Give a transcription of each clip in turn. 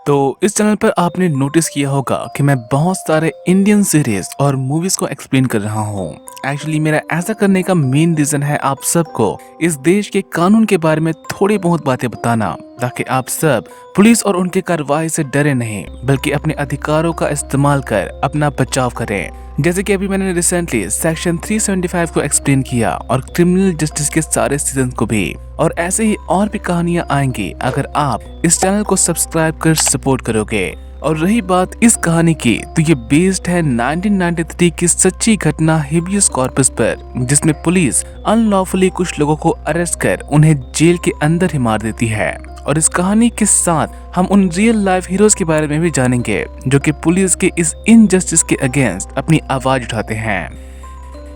तो इस चैनल पर आपने नोटिस किया होगा कि मैं बहुत सारे इंडियन सीरीज और मूवीज को एक्सप्लेन कर रहा हूँ। एक्चुअली मेरा ऐसा करने का मेन रीजन है आप सबको इस देश के कानून के बारे में थोड़ी बहुत बातें बताना, ताकि आप सब पुलिस और उनके कार्रवाई से डरे नहीं बल्कि अपने अधिकारों का इस्तेमाल कर अपना बचाव करें। जैसे कि अभी मैंने रिसेंटली सेक्शन 375 को एक्सप्लेन किया और क्रिमिनल जस्टिस के सारे सीजन को भी, और ऐसे ही और भी कहानियां आएंगी अगर आप इस चैनल को सब्सक्राइब कर सपोर्ट करोगे। और रही बात इस कहानी की, तो ये बेस्ड है 1993 की सच्ची घटना हेबियस कॉर्पस पर, जिसमें पुलिस अनलॉफुली कुछ लोगों को अरेस्ट कर उन्हें जेल के अंदर ही मार देती है। और इस कहानी के साथ हम उन रियल लाइफ हीरोज के बारे में भी जानेंगे जो कि पुलिस के इस इनजस्टिस के अगेंस्ट अपनी आवाज उठाते हैं।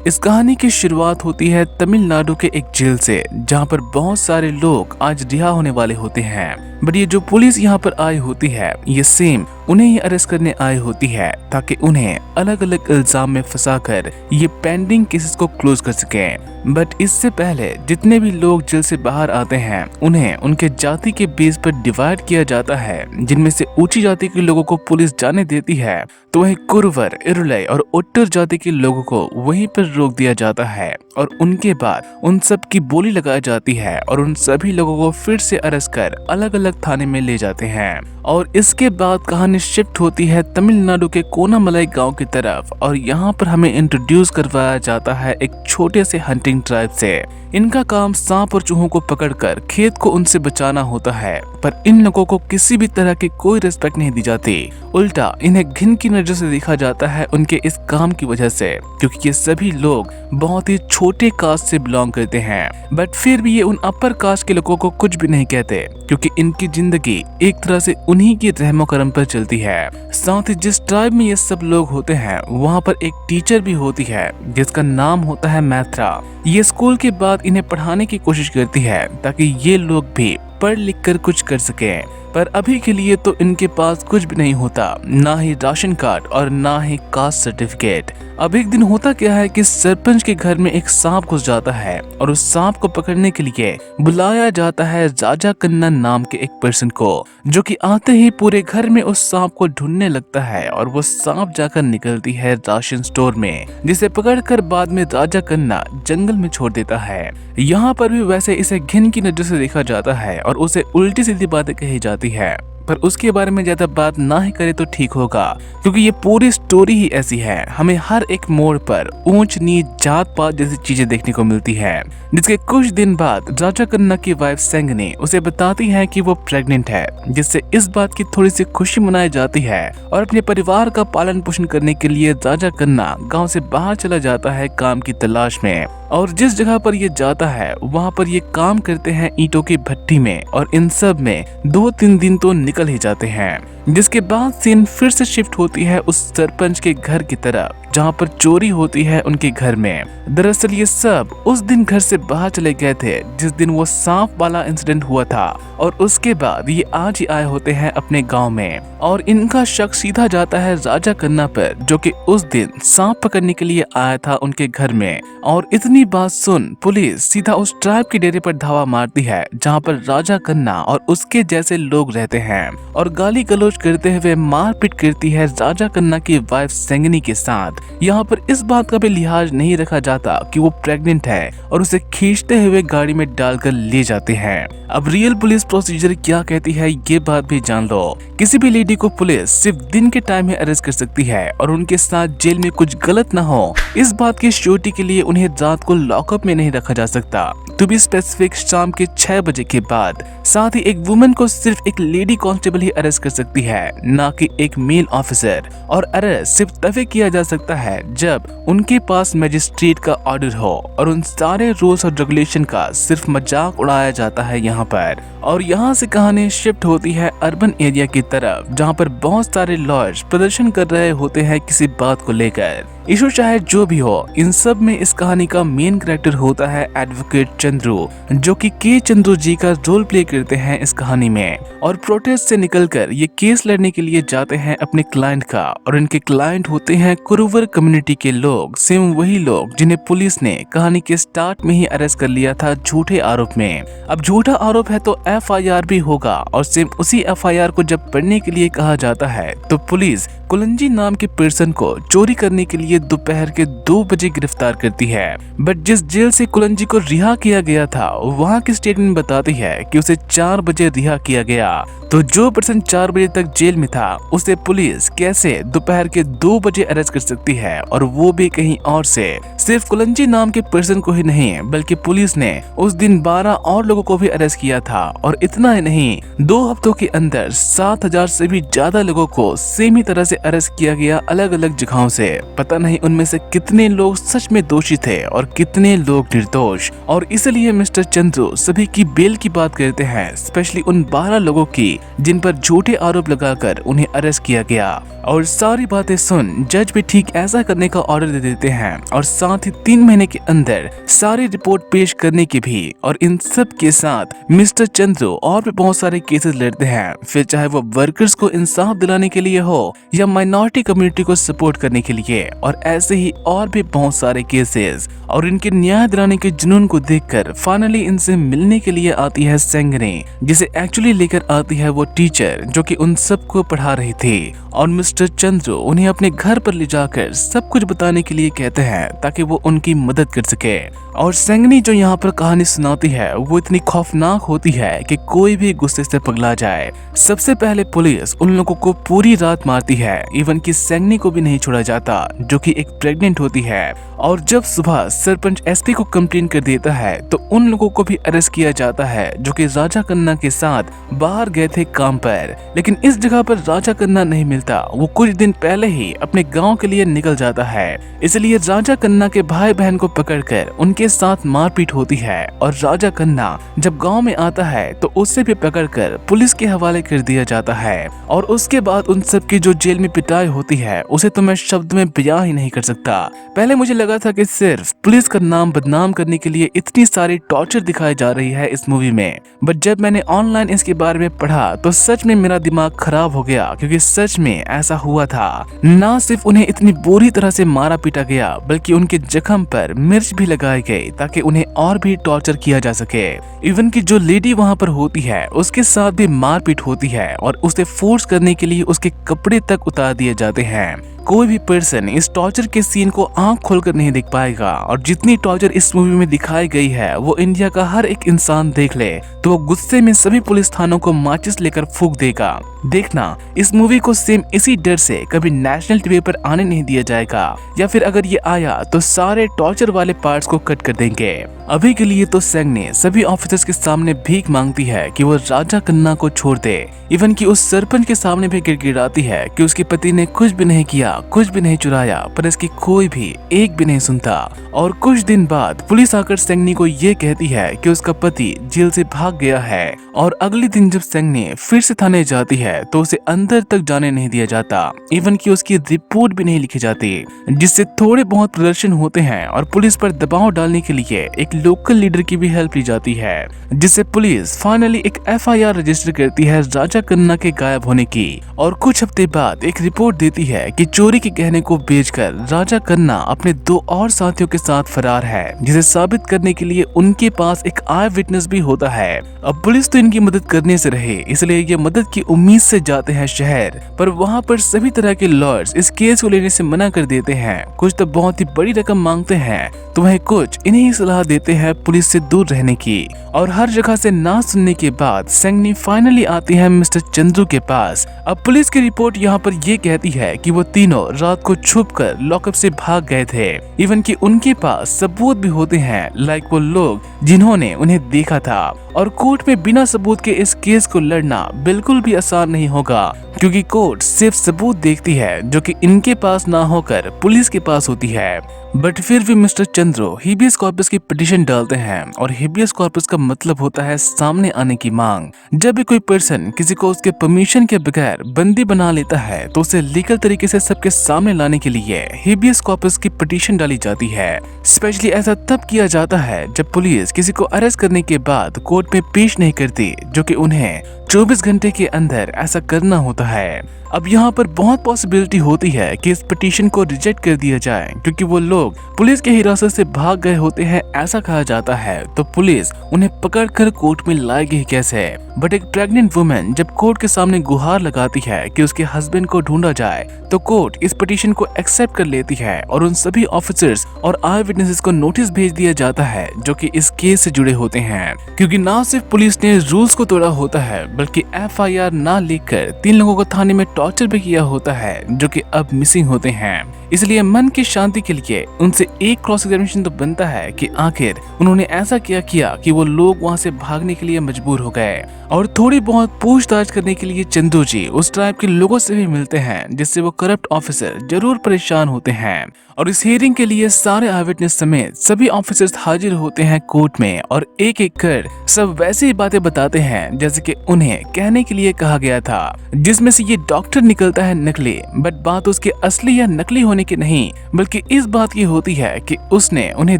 इस कहानी की शुरुआत होती है तमिलनाडु के एक जेल से, जहां पर बहुत सारे लोग आज रिहा होने वाले होते हैं। बट ये जो पुलिस यहाँ पर आई होती है, ये सेम उन्हें ही अरेस्ट करने आई होती है ताकि उन्हें अलग अलग इल्जाम में फंसाकर ये पेंडिंग केसेस को क्लोज कर सकें। बट इससे पहले जितने भी लोग जेल से बाहर आते हैं उन्हें उनके जाति के बेस पर डिवाइड किया जाता है, जिनमें से ऊंची जाति के लोगों को पुलिस जाने देती है तो वहीं कुरवर, इरुलाई और ओट्टर जाति के लोगों को वहीं पर रोक दिया जाता है। और उनके बाद उन सब की बोली लगाई जाती है और उन सभी लोगों को फिर से अरेस्ट कर अलग अलग थाने में ले जाते हैं। और इसके बाद कहानी शिफ्ट होती है तमिलनाडु के कोनामलाई गांव की तरफ, और यहाँ पर हमें इंट्रोड्यूस करवाया जाता है एक छोटे से हंटिंग ट्राइब से। इनका काम सांप और चूहों को पकड़कर खेत को उनसे बचाना होता है, पर इन लोगों को किसी भी तरह की कोई रिस्पेक्ट नहीं दी जाती। उल्टा इन्हें घिन की नजर से देखा जाता है उनके इस काम की वजह से, क्योंकि ये सभी लोग बहुत ही छोटे कास्ट से बिलोंग करते हैं। बट फिर भी ये उन अपर कास्ट के लोगों को कुछ भी नहीं कहते, क्योंकि इनकी जिंदगी एक तरह से उन्हीं की रहमो करम पर चलती है। साथ ही जिस ट्राइब में ये सब लोग होते हैं वहाँ पर एक टीचर भी होती है जिसका नाम होता है मैत्रा। ये स्कूल के बाद इन्हें पढ़ाने की कोशिश करती है ताकि ये लोग भी पढ़ लिख कर कुछ कर सकें, पर अभी के लिए तो इनके पास कुछ भी नहीं होता, ना ही राशन कार्ड और ना ही कास्ट सर्टिफिकेट। अब एक दिन होता क्या है कि सरपंच के घर में एक सांप घुस जाता है और उस सांप को पकड़ने के लिए बुलाया जाता है राजा कन्ना नाम के एक पर्सन को, जो कि आते ही पूरे घर में उस सांप को ढूंढने लगता है। और वो सांप जाकर निकलती है राशन स्टोर में, जिसे पकड़कर बाद में राजा कन्ना जंगल में छोड़ देता है। यहाँ पर भी वैसे इसे घिन की नजर से देखा जाता है और उसे उल्टी सीधी बातें कही जाती है, पर उसके बारे में ज्यादा बात ना ही करे तो ठीक होगा, क्योंकि ये पूरी स्टोरी ही ऐसी है। हमें हर एक मोड़ पर ऊंच नीच, जात पात जैसी चीजें देखने को मिलती है। जिसके कुछ दिन बाद राजा कन्ना की वाइफ सेंगनी उसे बताती है कि वो प्रेग्नेंट है, जिससे इस बात की थोड़ी सी खुशी मनाई जाती है। और अपने परिवार का पालन पोषण करने के लिए राजा कन्ना गाँव से बाहर चला जाता है काम की तलाश में। और जिस जगह पर ये जाता है वहाँ पर ये काम करते हैं ईंटों की भट्टी में, और इन सब में 2-3 दिन तो निकल ही जाते हैं। जिसके बाद सीन फिर से शिफ्ट होती है उस सरपंच के घर की तरफ, जहाँ पर चोरी होती है उनके घर में। दरअसल ये सब उस दिन घर से बाहर चले गए थे जिस दिन वो सांप वाला इंसिडेंट हुआ था, और उसके बाद ये आज ही आए होते हैं अपने गांव में। और इनका शक सीधा जाता है राजा कन्ना पर, जो कि उस दिन सांप पकड़ने के लिए आया था उनके घर में। और इतनी बात सुन पुलिस सीधा उस ट्राइब के डेरे पर धावा मारती है जहाँ पर राजा कन्ना और उसके जैसे लोग रहते हैं, और गाली गलौज करते हुए मारपीट करती है राजा कन्ना की वाइफ सेंगनी के साथ। यहाँ पर इस बात का भी लिहाज नहीं रखा जाता कि वो प्रेग्नेंट है, और उसे खींचते हुए गाड़ी में डालकर ले जाते हैं। अब रियल पुलिस प्रोसीजर क्या कहती है ये बात भी जान लो। किसी भी लेडी को पुलिस सिर्फ दिन के टाइम में अरेस्ट कर सकती है, और उनके साथ जेल में कुछ गलत ना हो इस बात की श्योरिटी के लिए उन्हें रात को लॉकअप में नहीं रखा जा सकता। टू बी स्पेसिफिक, शाम के 6 बजे के बाद। साथ ही एक वुमन को सिर्फ एक लेडी कांस्टेबल ही अरेस्ट कर सकती है, ना कि एक मेल ऑफिसर। और अरेस्ट सिर्फ तभी किया जा सकता है जब उनके पास मजिस्ट्रेट का ऑर्डर हो, और उन सारे रूल्स और रेगुलेशन का सिर्फ मजाक उड़ाया जाता है यहाँ पर। और यहाँ से कहानी शिफ्ट होती है अर्बन एरिया की तरफ, जहाँ पर बहुत सारे लॉयर्स प्रदर्शन कर रहे होते हैं किसी बात को लेकर। इशू चाहे जो भी हो, इन सब में इस कहानी का मेन कैरेक्टर होता है एडवोकेट चंद्रू, जो कि के चंद्रू जी का रोल प्ले करते हैं इस कहानी में। और प्रोटेस्ट से निकलकर ये केस लड़ने के लिए जाते हैं अपने क्लाइंट का, और इनके क्लाइंट होते हैं कुरुवर कम्युनिटी के लोग, सेम वही लोग जिन्हें पुलिस ने कहानी के स्टार्ट में ही अरेस्ट कर लिया था झूठे आरोप में। अब झूठा आरोप है तो FIR भी होगा, और सेम उसी FIR को जब पढ़ने के लिए कहा जाता है तो पुलिस कुलंजी नाम के पर्सन को चोरी करने के लिए दोपहर के 2 बजे गिरफ्तार करती है। बट जिस जेल से कुलंजी को रिहा किया गया था, वहाँ की स्टेटमेंट बताती है कि उसे 4 बजे रिहा किया गया। तो जो पर्सन 4 बजे तक जेल में था, उसे पुलिस कैसे दोपहर के 2 बजे अरेस्ट कर सकती है, और वो भी कहीं और से। सिर्फ कुलंजी नाम के पर्सन को ही नहीं, बल्कि पुलिस ने उस दिन 12 और लोगों को भी अरेस्ट किया था। और इतना ही नहीं, 2 हफ्तों के अंदर 7000 से भी ज्यादा लोगों को सेम ही तरह से अरेस्ट किया गया अलग अलग जगहों से। पता नहीं उनमें से कितने लोग सच में दोषी थे और कितने लोग निर्दोष। और इसलिए मिस्टर चंद्रू सभी की बेल की बात करते हैं, स्पेशली उन 12 लोगों की जिन पर झूठे आरोप लगाकर उन्हें अरेस्ट किया गया। और सारी बातें सुन जज भी ठीक ऐसा करने का ऑर्डर दे देते हैं, और साथ ही 3 महीने के अंदर सारी रिपोर्ट पेश करने की भी। और इन सब के साथ मिस्टर चंद्रू और भी बहुत सारे केसेस लड़ते हैं, फिर चाहे वो वर्कर्स को इंसाफ दिलाने के लिए हो या माइनॉरिटी कम्युनिटी को सपोर्ट करने के लिए, और ऐसे ही और भी बहुत सारे केसेस। और इनके न्याय दिलाने के जुनून को देखकर फाइनली इनसे मिलने के लिए आती है सेंगनी, जिसे एक्चुअली लेकर आती है वो टीचर जो कि उन सबको पढ़ा रही थी। और मिस्टर चंद्रू उन्हें अपने घर पर ले जाकर सब कुछ बताने के लिए कहते हैं ताकि वो उनकी मदद कर सके। और सेंगनी जो यहाँ पर कहानी सुनाती है वो इतनी खौफनाक होती है कि कोई भी गुस्से से पगला जाए। सबसे पहले पुलिस उन लोगों को पूरी रात मारती है, इवन कि सेंगनी को भी नहीं छोड़ा जाता जो कि एक प्रेग्नेंट होती है। और जब सुबह सरपंच SP को कंप्लेन कर देता है तो उन लोगों को भी अरेस्ट किया जाता है जो कि राजा कन्ना के साथ बाहर गए थे काम पर। लेकिन इस जगह पर राजा कन्ना नहीं मिलता, वो कुछ दिन पहले ही अपने गांव के लिए निकल जाता है। इसलिए राजा कन्ना के भाई बहन को पकड़कर उनके साथ मारपीट होती है। और राजा कन्ना जब गांव में आता है तो उससे भी पकड़कर पुलिस के हवाले कर दिया जाता है। और उसके बाद उन सब की जो जेल में पिटाई होती है उसे तो मैं शब्द में बयां ही नहीं कर सकता। पहले मुझे लगा था कि सिर्फ पुलिस का नाम बदनाम करने के लिए इतनी सारी टॉर्चर दिखाई जा रही है इस मूवी में, बट जब मैंने ऑनलाइन इसके बारे में पढ़ा तो सच में मेरा दिमाग खराब हो गया, क्योंकि सच में ऐसा हुआ था। न सिर्फ उन्हें इतनी बुरी तरह से मारा पीटा गया, बल्कि उनके जख्म पर मिर्च भी लगाई गई ताकि उन्हें और भी टॉर्चर किया जा सके। इवन की जो लेडी वहाँ पर होती है उसके साथ भी मारपीट होती है, और उसे फोर्स करने के लिए उसके कपड़े तक उतार दिए जाते हैं। कोई भी पर्सन इस टॉर्चर के सीन को आंख खोलकर नहीं देख पाएगा, और जितनी टॉर्चर इस मूवी में दिखाई गई है वो इंडिया का हर एक इंसान देख ले तो वो गुस्से में सभी पुलिस थानों को माचिस लेकर फूंक देगा। देखना, इस मूवी को सेम इसी डर से कभी नेशनल टीवी पर आने नहीं दिया जाएगा, या फिर अगर ये आया तो सारे टॉर्चर वाले पार्ट्स को कट कर देंगे। अभी के लिए तो सेंगनी सभी ऑफिसर्स के सामने भीख मांगती है कि वो राजा कन्ना को छोड़ दे। इवन की उस सरपंच के सामने भी गिड़गिड़ाती है कि उसके पति ने कुछ भी नहीं किया, कुछ भी नहीं चुराया, पर इसकी कोई भी एक भी नहीं सुनता। और कुछ दिन बाद पुलिस आकर सेंगनी को ये कहती है कि उसका पति जेल से भाग गया है। और अगले दिन जब सेंगनी फिर से थाने जाती है तो उसे अंदर तक जाने नहीं दिया जाता, इवन की उसकी रिपोर्ट भी नहीं लिखी जाती, जिससे थोड़े बहुत प्रदर्शन होते हैं। और पुलिस पर दबाव डालने के लिए एक लोकल लीडर की भी हेल्प ली जाती है, जिससे पुलिस फाइनली एक FIR रजिस्टर करती है राजा कन्ना के गायब होने की। और कुछ हफ्ते बाद एक रिपोर्ट देती है कि चोरी के गहने को बेचकर राजा कन्ना अपने 2 और साथियों के साथ फरार है, जिसे साबित करने के लिए उनके पास एक आई विटनेस भी होता है। अब पुलिस तो इनकी मदद करने से रहे, इसलिए ये मदद की उम्मीद से जाते हैं शहर, पर वहाँ पर सभी तरह के लॉयर्स इस केस को लेने से मना कर देते हैं। कुछ तो बहुत ही बड़ी रकम मांगते हैं, तो वहीं कुछ इन्हें ही सलाह देते हैं पुलिस से दूर रहने की। और हर जगह से ना सुनने के बाद सेंगनी फाइनली आती है मिस्टर चंद्रू के पास। अब पुलिस की रिपोर्ट यहाँ पर ये कहती है कि वो तीनों रात को छुपकर लॉकअप से भाग गए थे। इवन कि उनके पास सबूत भी होते हैं, लाइक वो लोग जिन्होंने उन्हें देखा था। और कोर्ट में बिना सबूत के इस केस को लड़ना बिल्कुल भी आसान नहीं होगा, क्योंकि कोर्ट सिर्फ सबूत देखती है जो कि इनके पास ना होकर पुलिस के पास होती है। बट फिर भी मिस्टर चंद्रो हेबियस कॉर्पस की पिटीशन डालते हैं और हेबियस कॉर्पस का मतलब होता है सामने आने की मांग। जब भी कोई पर्सन किसी को उसके परमिशन के बगैर बंदी बना लेता है तो उसे लीगल तरीके से सबके सामने लाने के लिए हेबियस कॉर्पस की पिटीशन डाली जाती है। स्पेशली ऐसा तब किया जाता है जब पुलिस किसी को अरेस्ट करने के बाद कोर्ट में पेश नहीं करती, जो कि उन्हें 24 घंटे के अंदर ऐसा करना होता है। अब यहाँ पर बहुत पॉसिबिलिटी होती है कि इस पिटीशन को रिजेक्ट कर दिया जाए, क्योंकि वो लोग पुलिस के हिरासत से भाग गए होते हैं ऐसा कहा जाता है, तो पुलिस उन्हें पकड़कर कोर्ट में लाएगी कैसे। बट एक प्रेग्नेंट वुमेन जब कोर्ट के सामने गुहार लगाती है कि उसके हस्बैंड को ढूंढा जाए, तो कोर्ट इस पिटीशन को एक्सेप्ट कर लेती है और उन सभी ऑफिसर्स और आई विटनेसेस को नोटिस भेज दिया जाता है जो कि इस केस से जुड़े होते हैं। क्योंकि ना सिर्फ पुलिस ने रूल्स को तोड़ा होता है, बल्कि FIR ना लिखकर 3 लोगों को थाने में टॉर्चर भी किया होता है जो कि अब मिसिंग होते हैं। इसलिए मन की शांति के लिए उनसे एक क्रॉस एग्जामिनेशन तो बनता है कि आखिर उन्होंने ऐसा क्या किया कि वो लोग वहां से भागने के लिए मजबूर हो गए। और थोड़ी बहुत पूछताछ करने के लिए चंदू जी उस ट्राइब के लोगों से भी मिलते हैं, जिससे वो करप्ट ऑफिसर जरूर परेशान होते हैं। और इस हियरिंग के लिए सारे आई विटनेस समेत सभी ऑफिसर्स हाजिर होते हैं कोर्ट में और एक एक कर सब वैसी ही बातें बताते हैं जैसे कि उन्हें कहने के लिए कहा गया था, जिसमें से ये डॉक्टर निकलता है नकली। बट बात उसके असली या नकली होने की नहीं, बल्कि इस बात की होती है कि उसने उन्हें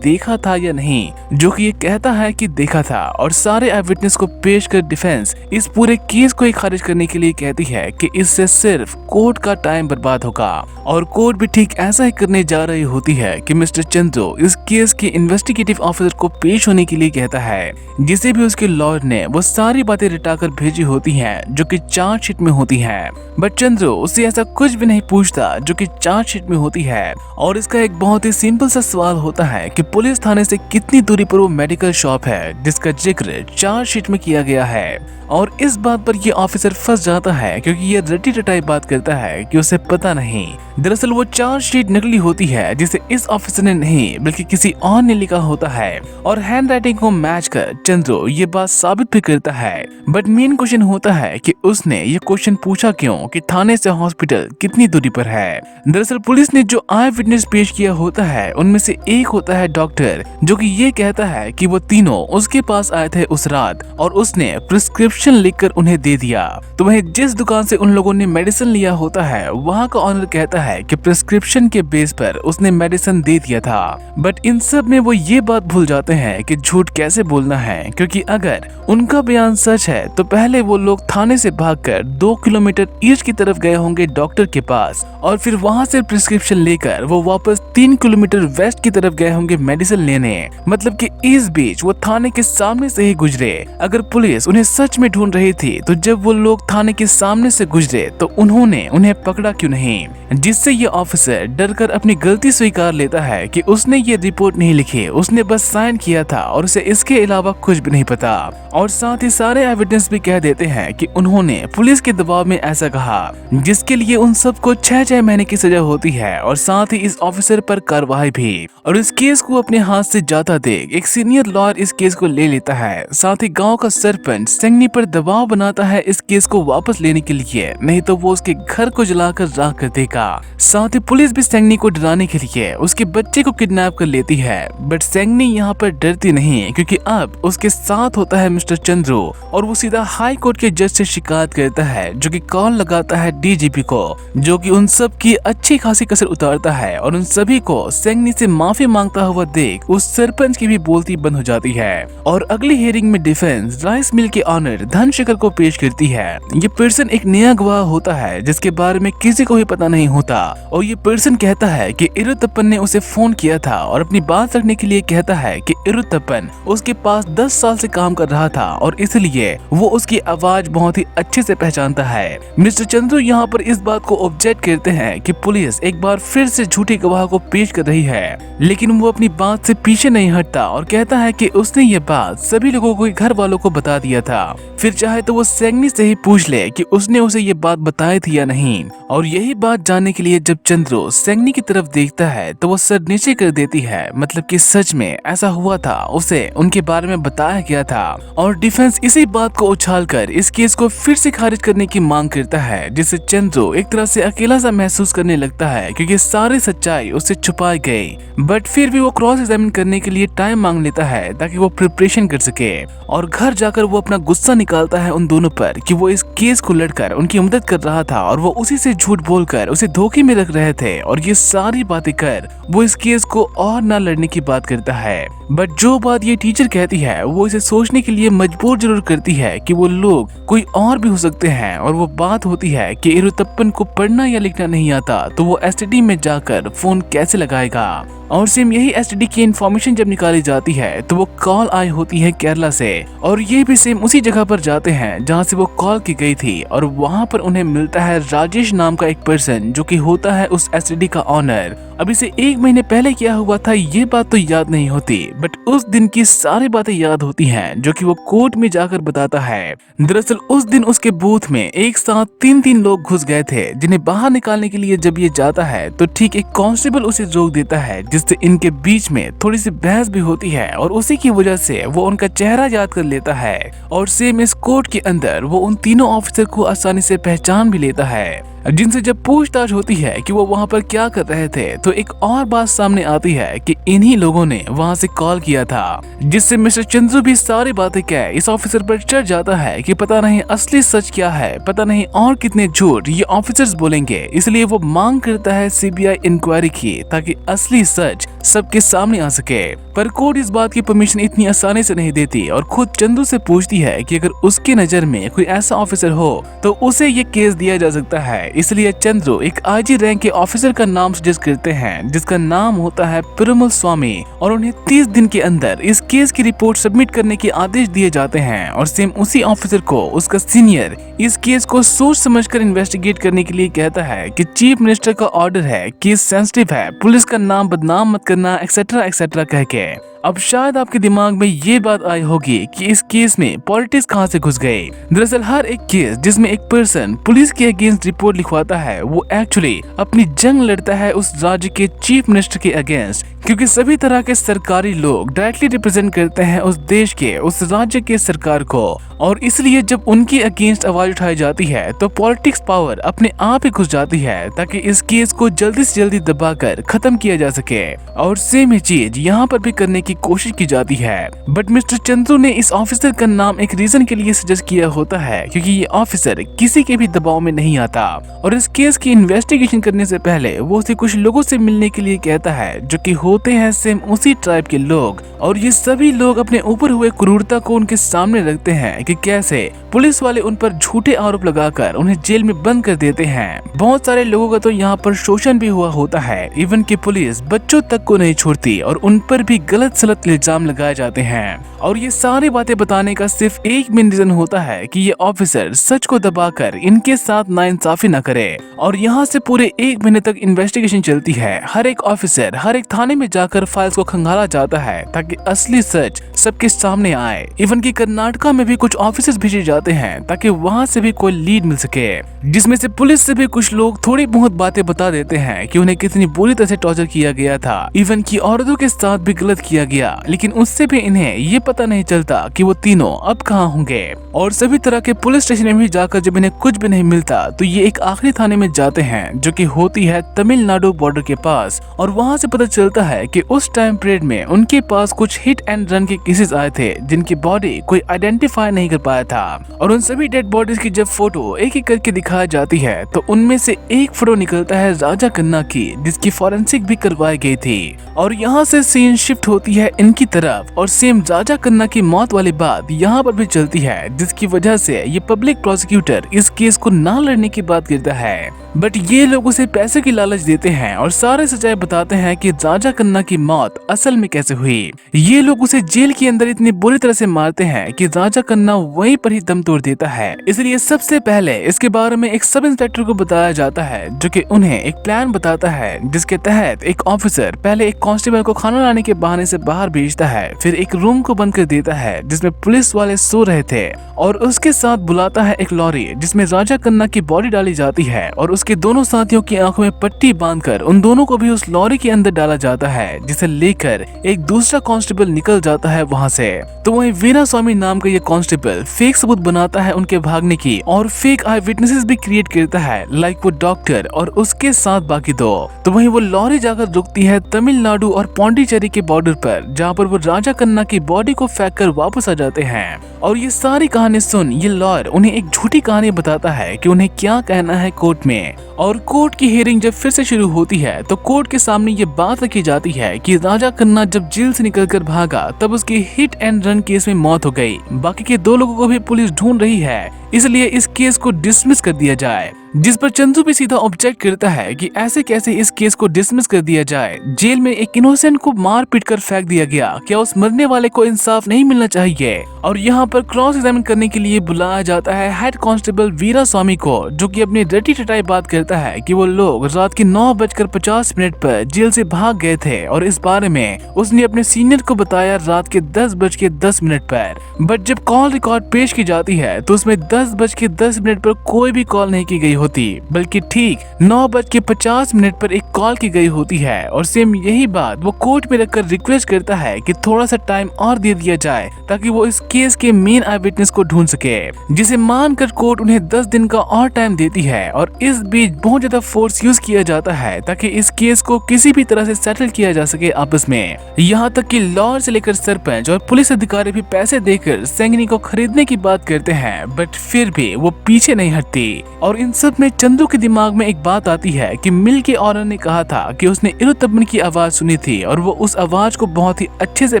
देखा था या नहीं, जो कि ये कहता है कि देखा था। और सारे आई विटनेस को पेश कर डिफेंस इस पूरे केस को ही खारिज करने के लिए कहती है कि इससे सिर्फ कोर्ट का टाइम बर्बाद होगा। और कोर्ट भी ठीक ऐसा ही करने जा रही होती है कि मिस्टर चंद्रो इस केस के इन्वेस्टिगेटिव ऑफिसर को पेश होने के लिए कहता है, जिसे भी उसके लॉयर ने वो सारी बातें रिटाकर भेजी होती हैं जो कि चार्जशीट में होती हैं। बट चंद्रो उससे ऐसा कुछ भी नहीं पूछता जो कि चार्जशीट में होती है। और इसका एक बहुत ही सिंपल सा सवाल होता है कि पुलिस थाने से कितनी दूरी पर वो मेडिकल शॉप है जिसका जिक्र चार्जशीट में किया गया है। और इस बात पर ये ऑफिसर फंस जाता है क्योंकि ये रटी रटाई बात करता है कि उसे पता नहीं। दरअसल वो चार्जशीट नकली होती है जिसे इस ऑफिसर ने नहीं बल्कि किसी और ने लिखा होता है। और हैंड राइटिंग को मैच कर चंद्रो ये बात साबित भी करता है। बट मेन क्वेश्चन होता है कि उसने ये क्वेश्चन पूछा क्यों कि थाने से हॉस्पिटल कितनी दूरी पर है। दरअसल पुलिस ने जो आई विटनेस पेश किया होता है उनमें से एक होता है डॉक्टर, जो कि ये कहता है कि वो तीनों उसके पास आए थे उस रात और उसने प्रिस्क्रिप्शन लिखकर उन्हें दे दिया। तो वहीं जिस दुकान से उन लोगों ने मेडिसिन लिया होता है वहाँ का ऑनर कहता है कि प्रिस्क्रिप्शन के बेस पर उसने मेडिसिन दे दिया था। बट इन सब में वो ये बात भूल जाते हैं कि झूठ कैसे बोलना है, क्योंकि अगर उनका बयान सच है तो पहले वो लोग थाने से भागकर 2 किलोमीटर ईस्ट की तरफ गए होंगे डॉक्टर के पास और फिर वहाँ से प्रिस्क्रिप्शन लेकर वो वापस 3 किलोमीटर वेस्ट की तरफ गए होंगे मेडिसिन लेने। मतलब कि इस बीच वो थाने के सामने से ही गुजरे। अगर पुलिस उन्हें सच में ढूंढ रही थी तो जब वो लोग थाने के सामने से गुजरे तो उन्होंने उन्हें पकड़ा क्यों नहीं, जिससे ये ऑफिसर डरकर अपनी गलती स्वीकार लेता है कि उसने ये रिपोर्ट नहीं लिखी, उसने बस साइन किया था और उसे इसके अलावा कुछ भी नहीं पता। और साथ ही सारे एविडेंस भी कह देते हैं कि उन्होंने पुलिस के दबाव में ऐसा कहा, जिसके लिए उन सबको 6 महीने की सजा होती है और साथ ही इस ऑफिसर पर कार्रवाई भी। और इस केस को अपने हाथ से जाता देख एक सीनियर लॉयर इस केस को ले लेता है। साथ ही गांव का सरपंच सेंगनी पर दबाव बनाता है इस केस को वापस लेने के लिए, नहीं तो वो उसके घर को जलाकर राख कर देगा। साथ ही पुलिस भी सेंगनी को डराने के लिए उसके बच्चे को किडनैप कर लेती है। बट सेंगनी यहाँ पर डरती नहीं, क्योंकि अब उसके साथ होता है मिस्टर चंद्रो और वो सीधा हाई कोर्ट के जज से शिकायत करता है, जो कि कॉल लगाता है DGP को, जो कि उन सब की अच्छी खासी कसर उतारता है। और उन सभी को सेंगनी से माफी मांगता हुआ देख उस सरपंच की भी बोलती बंद हो जाती है। और अगली हियरिंग में डिफेंस राइस मिल के ऑनर धनशेखर को पेश करती है। ये पर्सन एक नया गवाह होता है जिसके बारे में किसी को भी पता नहीं होता। और ये पर्सन कहता है कि इरुत्तपन ने उसे फोन किया था और अपनी बात रखने के लिए कहता है कि इरुत्तपन उसके पास 10 साल से काम कर रहा था और इसलिए वो उसकी आवाज बहुत ही अच्छे से पहचानता है। मिस्टर चंद्रू यहाँ पर इस बात को ऑब्जेक्ट करते हैं कि पुलिस एक बार फिर से झूठे गवाह को पेश कर रही है, लेकिन वो अपनी बात से पीछे नहीं हटता और कहता है कि उसने ये बात सभी लोगों को घर वालों को बता दिया था। फिर चाहे तो वो सैगनी से ही पूछ ले कि उसने उसे ये बात बताई थी या नहीं। और यही बात जानने के लिए जब चंद्रू सैगनी की तरफ देखता है तो वो सर नीचे कर देती है, मतलब कि सच में ऐसा हुआ था, उसे उनके बारे में बताया गया था। और डिफेंस इसी बात को उछालकर इस केस को फिर से खारिज करने की मांग करता है, जिससे चंद्रू एक तरह से अकेला सा महसूस करने लगता है क्योंकि सारी सच्चाई उससे छुपाई गई। बट फिर भी वो क्रॉस एग्जामिन करने के लिए टाइम मांग लेता है ताकि वो प्रिपरेशन कर सके। और घर जाकर वो अपना गुस्सा निकालता है उन दोनों पर कि वो इस केस को लड़कर उनकी मदद कर रहा था और वो उसी से झूठ बोलकर उसे धोखे में रख रहे थे। और ये सारी बातें कर वो इस केस को और ना लड़ने की बात करता है। बट जो बात ये टीचर कहती है वो इसे सोचने के लिए मजबूर जरूर करती है कि वो लोग कोई और भी हो सकते हैं। और वो बात होती है कि इरुतप्पन को पढ़ना या लिखना नहीं आता तो वो एसटीडी में जाकर फोन कैसे लगाएगा। और सेम यही एसटीडी की इंफॉर्मेशन जब निकाली जाती है तो वो कॉल आई होती है केरला से। और ये भी सेम उसी जगह पर जाते हैं जहाँ से वो कॉल की गई थी। और वहाँ पर उन्हें मिलता है राजेश नाम का एक पर्सन जो कि होता है उस एसटीडी का ऑनर। अब इसे 1 महीने पहले क्या हुआ था ये बात तो याद नहीं होती, बट उस दिन की सारी बातें याद होती हैं जो कि वो कोर्ट में जाकर बताता है। दरअसल उस दिन उसके बूथ में एक साथ 3 लोग घुस गए थे, जिन्हें बाहर निकालने के लिए जब ये जाता है तो ठीक एक कांस्टेबल उसे रोक देता है, जिससे इनके बीच में थोड़ी सी बहस भी होती है। और उसी की वजह से वो उनका चेहरा याद कर लेता है। और सेम इस कोर्ट के अंदर वो उन तीनों ऑफिसर को आसानी से पहचान भी लेता है, जिनसे जब पूछताछ होती है कि वो वहाँ पर क्या कर रहे थे तो एक और बात सामने आती है कि इन्हीं लोगों ने वहाँ से कॉल किया था, जिससे मिस्टर चंद्रू भी सारी बातें कह इस ऑफिसर पर चढ़ जाता है कि पता नहीं असली सच क्या है, पता नहीं और कितने झूठ ये ऑफिसर्स बोलेंगे। इसलिए वो मांग करता है सीबीआई इंक्वायरी की ताकि असली सच सबके सामने आ सके। पर कोर्ट इस बात की परमिशन इतनी आसानी से नहीं देती और खुद चंद्रू से पूछती है कि अगर उसके नजर में कोई ऐसा ऑफिसर हो तो उसे ये केस दिया जा सकता है। इसलिए चंद्रू एक आईजी रैंक के ऑफिसर का नाम सजेस्ट करते हैं, जिसका नाम होता है पेरुमल स्वामी। और उन्हें 30 दिन के अंदर इस केस की रिपोर्ट सबमिट करने के आदेश दिए जाते हैं। और सेम उसी ऑफिसर को उसका सीनियर इस केस को सोच समझकर इन्वेस्टिगेट करने के लिए कहता है कि चीफ मिनिस्टर का ऑर्डर है, केस सेंसिटिव है, पुलिस का नाम बदनाम मत करना, एक्सेट्रा एक्सेट्रा कह के। अब शायद आपके दिमाग में ये बात आई होगी कि इस केस में पॉलिटिक्स कहां से घुस गई। दरअसल हर एक केस जिसमें एक पर्सन पुलिस के अगेंस्ट रिपोर्ट लिखवाता है वो एक्चुअली अपनी जंग लड़ता है उस राज्य के चीफ मिनिस्टर के अगेंस्ट, क्योंकि सभी तरह के सरकारी लोग डायरेक्टली रिप्रेजेंट करते हैं उस देश के, उस राज्य के सरकार को। और इसलिए जब उनकी अगेंस्ट आवाज उठाई जाती है तो पॉलिटिक्स पावर अपने आप ही घुस जाती है ताकि इस केस को जल्दी से जल्दी दबाकर खत्म किया जा सके। और सेम ही चीज यहाँ पर भी करने की कोशिश की जाती है। बट मिस्टर चंद्रू ने इस ऑफिसर का नाम एक रीजन के लिए सजेस्ट किया होता है, क्योंकि ये ऑफिसर किसी के भी दबाव में नहीं आता। और इस केस की इन्वेस्टिगेशन करने से पहले वो उसे कुछ लोगों से मिलने के लिए कहता है जो कि होते हैं सेम उसी ट्राइब के लोग। और ये सभी लोग अपने ऊपर हुए क्रूरता को उनके सामने रखते हैं कि कैसे पुलिस वाले उन पर झूठे आरोप लगाकर उन्हें जेल में बंद कर देते हैं। बहुत सारे लोगों का तो यहाँ पर शोषण भी हुआ होता है, इवन कि पुलिस बच्चों तक को नहीं छोड़ती और उन पर भी गलत सलत इल्जाम लगाए जाते हैं। और ये सारी बातें बताने का सिर्फ एक मेन रीजन होता है कि ये ऑफिसर सच को दबाकर इनके साथ नाइंसाफी न करे। और यहाँ से पूरे 1 महीने तक इन्वेस्टिगेशन चलती है। हर एक ऑफिसर हर एक थाने में जाकर फाइल्स को खंगाला जाता है ताकि असली सच सबके सामने आए। इवन कि कर्नाटका में भी कुछ ऑफिसर्स भेजे जाते हैं ताकि वहाँ से भी कोई लीड मिल सके, जिसमें से पुलिस से भी कुछ लोग थोड़ी बहुत बातें बता देते हैं कि उन्हें कितनी बुरी तरह से टॉर्चर किया गया था, इवन कि औरतों के साथ भी गलत किया गया। लेकिन उससे भी इन्हें ये पता नहीं चलता कि वो तीनों अब कहाँ होंगे। और सभी तरह के पुलिस स्टेशन में भी जाकर जब इन्हें कुछ भी नहीं मिलता तो ये एक आखिरी थाने में जाते हैं जो कि होती है तमिलनाडु बॉर्डर के पास। और वहाँ से पता चलता है कि उस टाइम पीरियड में उनके पास कुछ हिट एंड रन के केसेस आए थे जिनकी बॉडी कोई आइडेंटिफाई नहीं कर पाया था। और उन सभी डेड बॉडीज की जब फोटो एक एक करके दिखाई जाती है तो उनमें से एक फोटो निकलता है राजा कन्ना की, जिसकी फॉरेंसिक भी करवाई गई थी। और यहाँ से सीन शिफ्ट होती है इनकी तरफ और सेम राजा कन्ना की मौत वाली बात यहाँ पर भी चलती है, जिसकी वजह से ये पब्लिक प्रोसिक्यूटर इस केस को ना लड़ने की बात करता है। बट ये लोग उसे पैसे की लालच देते हैं और सारे सच्चाई बताते हैं कि राजा कन्ना की मौत असल में कैसे हुई। ये लोग उसे जेल के अंदर इतनी बुरी तरह से मारते हैं कि राजा कन्ना वहीं पर ही दम तोड़ देता है। इसलिए सबसे पहले इसके बारे में एक सब इंस्पेक्टर को बताया जाता है, जो कि उन्हें एक प्लान बताता है, जिसके तहत एक ऑफिसर पहले एक कांस्टेबल को खाना लाने के बहाने से बाहर भेजता है, फिर एक रूम को बंद कर देता है जिसमें पुलिस वाले सो रहे थे, और उसके साथ बुलाता है एक लॉरी जिसमें राजा कन्ना की बॉडी डाली जाती है, और उसके दोनों साथियों की आंखों में पट्टी बांधकर उन दोनों को भी उस लॉरी के अंदर डाला जाता है, जिसे लेकर एक दूसरा कांस्टेबल निकल जाता है वहां से। तो वहीं वीरा स्वामी नाम का ये कांस्टेबल फेक सबूत बनाता है उनके भागने की, और फेक आई विटनेसेस भी क्रिएट करता है, लाइक वो डॉक्टर और उसके साथ बाकी दो। तो वहीं वो लॉरी जाकर रुकती है तमिलनाडु और पौंडीचेरी के बॉर्डर पर, जहाँ पर वो राजा कन्ना की बॉडी को फेंक कर वापस आ जाते हैं। और ये सारी कहानी सुन ये लॉयर उन्हें एक झूठी कहानी बताता है कि उन्हें क्या कहना है कोर्ट में। और कोर्ट की हियरिंग जब फिर से शुरू होती है तो कोर्ट के सामने ये बात रखी जाती है कि राजा कन्ना जब जेल से निकलकर भागा तब उसकी हिट एंड रन केस में मौत हो गई। बाकी के दो लोगों को भी पुलिस ढूंढ रही है, इसलिए इस केस को डिसमिस कर दिया जाए। जिस पर चंदू भी सीधा ऑब्जेक्ट करता है कि ऐसे कैसे इस केस को डिसमिस कर दिया जाए। जेल में एक इनोसेंट को मार पीट कर फेंक दिया गया, क्या उस मरने वाले को इंसाफ नहीं मिलना चाहिए? और यहाँ पर क्रॉस एग्जामिन करने के लिए बुलाया जाता है हेड कांस्टेबल वीरा स्वामी को, जो कि अपनी रटी टटाई बात करता है कि वो लोग रात के 9:50 पर जेल से भाग गए थे, और इस बारे में उसने अपने सीनियर को बताया रात के 10:10 पर। बट जब कॉल रिकॉर्ड पेश की जाती है तो उसमें 10:10 पर कोई भी कॉल नहीं की गई होती, बल्कि ठीक 9:50 पर एक कॉल की गई होती है। और सेम यही बात वो कोर्ट में रखकर रिक्वेस्ट करता है कि थोड़ा सा टाइम और दे दिया जाए ताकि वो इस केस के मेन आई विटनेस को ढूंढ सके, जिसे मानकर कोर्ट उन्हें 10 दिन का और टाइम देती है। और इस बीच बहुत ज्यादा फोर्स यूज किया जाता है ताकि इस केस को किसी भी तरह से सेटल किया जा सके आपस में। यहाँ तक कि लॉयर से लेकर सरपंच और पुलिस अधिकारी भी पैसे देकर सेंगनी को खरीदने की बात करते हैं, बट फिर भी वो पीछे नहीं हटती। और इन सब में चंदू के दिमाग में एक बात आती है कि मिल के ऑनर ने कहा था कि उसने इरुत्तमन की आवाज सुनी थी और वो उस आवाज को बहुत ही अच्छे से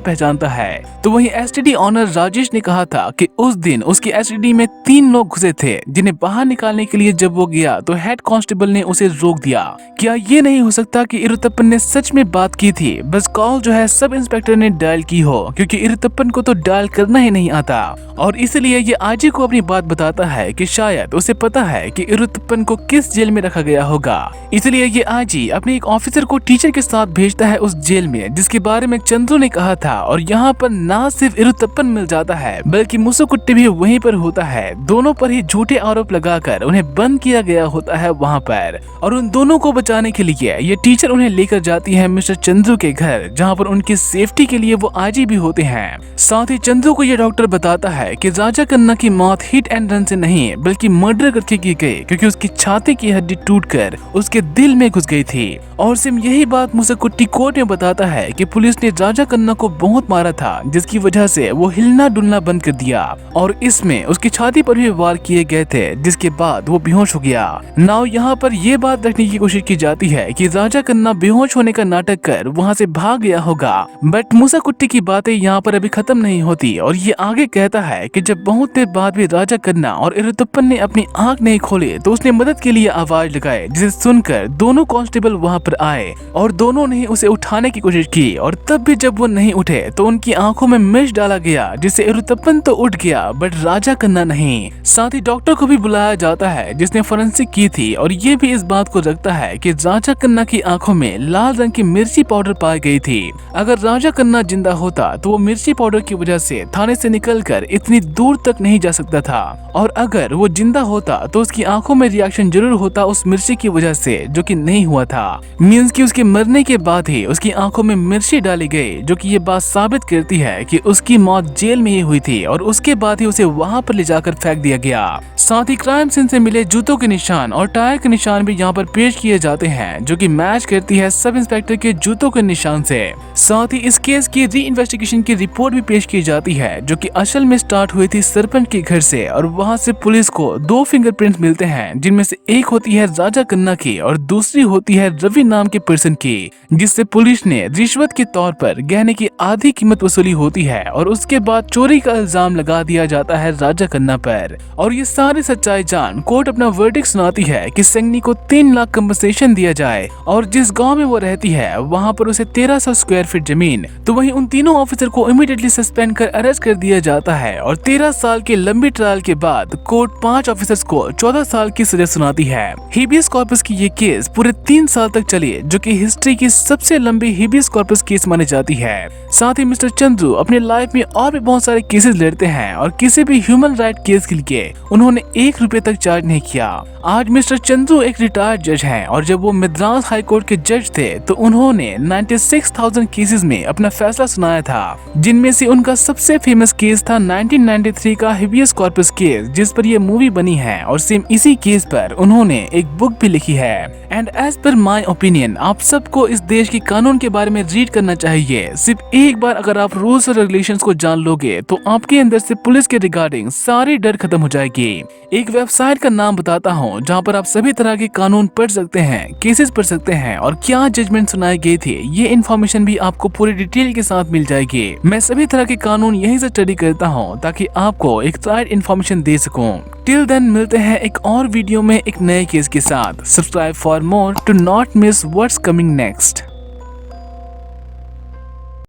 पहचानता है। तो वहीं एसटीडी ऑनर राजेश ने कहा था कि उस दिन उसकी एसटीडी में 3 लोग घुसे थे, जिन्हें बाहर निकालने के लिए जब वो गया तो हेड कांस्टेबल ने उसे रोक दिया। क्या ये नहीं हो सकता कि इरुत्तमन ने सच में बात की थी, बस कॉल जो है सब इंस्पेक्टर ने डायल की हो, क्योंकि इरुत्तमन को तो डायल करना ही नहीं आता। और इसलिए ये आजी को अपनी बात बताता है कि शायद उसे पता है कि इरुत्तमन को किस जेल में रखा गया होगा। इसलिए ये आजी अपने एक ऑफिसर को टीचर के साथ भेजता है उस जेल में, जिसके बारे में चंद्रू ने कहा था। और यहाँ पर ना सिर्फ इरुत्तमन मिल जाता है बल्कि मुसुकुट्टी भी वहीं पर होता है। दोनों पर ही झूठे आरोप लगाकर उन्हें बंद किया गया होता है वहाँ पर। और उन दोनों को बचाने के लिए ये टीचर उन्हें लेकर जाती है मिस्टर चंद्रू के घर, जहाँ पर उनकी सेफ्टी के लिए वो आजी भी होते हैं। साथ ही चंद्रू को ये डॉक्टर बताता है कि राजा कन्ना की मौत हिट एंड रन से नहीं बल्कि मर्डर करके की गई, क्योंकि उसकी छाती की हड्डी टूटकर उसके दिल में घुस गई थी। और सिम यही बात मुसकुट्टी कोर्ट में बताता है कि पुलिस ने राजा कन्ना को बहुत मारा था, जिसकी वजह से वो हिलना डुलना बंद कर दिया, और इसमें उसकी छाती पर भी वार किए गए थे, जिसके बाद वो बेहोश हो गया। नाउ यहाँ पर ये बात रखने की कोशिश की जाती है कि राजा कन्ना बेहोश होने का नाटक कर वहाँ से भाग गया होगा, बट मुसकुट्टी की बातें यहाँ पर अभी खत्म नहीं होती। और ये आगे कहता है कि जब बहुत देर बाद भी राजा कन्ना और इरुत्तमन ने अपनी आंख नहीं खोली तो उसने मदद के लिए आवाज लगाई, जिसे सुनकर दोनों कांस्टेबल वहाँ पर आए और दोनों ने उसे उठाने की कोशिश की। और तब भी जब वो नहीं उठे तो उनकी आंखों में मिर्च डाला गया, जिससे इरुत्तमन तो उठ गया बट राजा कन्ना नहीं। साथ ही डॉक्टर को भी बुलाया जाता है जिसने फोरेंसिक की थी, और ये भी इस बात को रखता है कि राजा कन्ना की आंखों में लाल रंग की मिर्ची पाउडर पाई गई थी। अगर राजा कन्ना जिंदा होता तो वो मिर्ची पाउडर की वजह से थाने से निकलकर इतनी दूर तक नहीं जा सकता था, और अगर वो जिंदा होता तो उसकी आंखों में रिएक्शन जरूर होता उस मिर्ची की वजह से, जो कि नहीं हुआ था। मींस कि उसके मरने के बाद ही उसकी आंखों में मिर्ची डाली गई, जो कि ये बात साबित करती है कि उसकी मौत जेल में ही हुई थी, और उसके बाद ही उसे वहां पर ले जाकर फेंक दिया गया। साथ ही क्राइम सीन से मिले जूतों के निशान और टायर के निशान भी यहाँ पर पेश किए जाते हैं, जो कि मैच करती है सब इंस्पेक्टर के जूतों के निशान से। साथ ही इस केस की री इन्वेस्टिगेशन की रिपोर्ट भी पेश की जाती है, जो कि असल में स्टार्ट हुई थी सरपंच के घर से, और वहां से पुलिस को 2 फिंगरप्रिंट्स मिलते हैं, हैं, जिनमें से एक होती है राजा कन्ना की और दूसरी होती है रवि नाम के पर्सन की, जिससे पुलिस ने रिश्वत के तौर पर गहने की आधी कीमत वसूली होती है और उसके बाद चोरी का इल्जाम लगा दिया जाता है राजा कन्ना पर। और ये सारी सच्चाई जान कोर्ट अपना वर्डिक्ट सुनाती है कि संगनी को 3 लाख कंपनसेशन दिया जाए और जिस गांव में वो रहती है वहां पर उसे 1300 स्क्वायर फीट जमीन। तो वहीं उन तीनों ऑफिसर को इमीडिएटली सस्पेंड कर अरेस्ट कर दिया जाता है और 13 साल के लंबी ट्रायल के बाद कोर्ट 5 ऑफिसर्स को 14 साल की सजा सुनाती है। हेबियस कॉर्पस की ये केस पूरे 3 साल तक चली, जो कि हिस्ट्री की सबसे लंबी हेबियस कॉर्पस केस मानी जाती है। साथ ही मिस्टर चंद्रू अपने लाइफ में और भी बहुत सारे केसेस लड़ते हैं और किसी भी ह्यूमन राइट केस के लिए उन्होंने 1 रुपए तक चार्ज नहीं किया। आज मिस्टर चंद्रू एक रिटायर्ड जज हैं और जब वो मद्रास हाई कोर्ट के जज थे तो उन्होंने 96,000 केसेस में अपना फैसला सुनाया था, जिनमें से उनका सबसे फेमस केस था 1993 का हेबियस कॉर्पस केस, जिस पर ये मूवी बनी है और सेम इसी केस पर उन्होंने एक बुक भी लिखी है। And as per my opinion आप सबको इस देश के कानून के बारे में रीड करना चाहिए। सिर्फ एक बार अगर आप रूल्स और रेगुलेशंस को जान लोगे तो आपके अंदर से पुलिस के रिगार्डिंग सारी डर खत्म हो जाएगी। एक वेबसाइट का नाम बताता हूँ जहाँ पर आप सभी तरह के कानून पढ़ सकते हैं, केसेस पढ़ सकते हैं और क्या जजमेंट सुनाए गए थे, ये इन्फॉर्मेशन भी आपको पूरी डिटेल के साथ मिल जाएगी। मैं सभी तरह के कानून यहीं से स्टडी करता हूँ ताकि आपको एक राइट इन्फॉर्मेशन दे सकूँ। टिल देन मिलते हैं एक और वीडियो में एक नए केस के साथ। Subscribe for more to not miss what's coming next.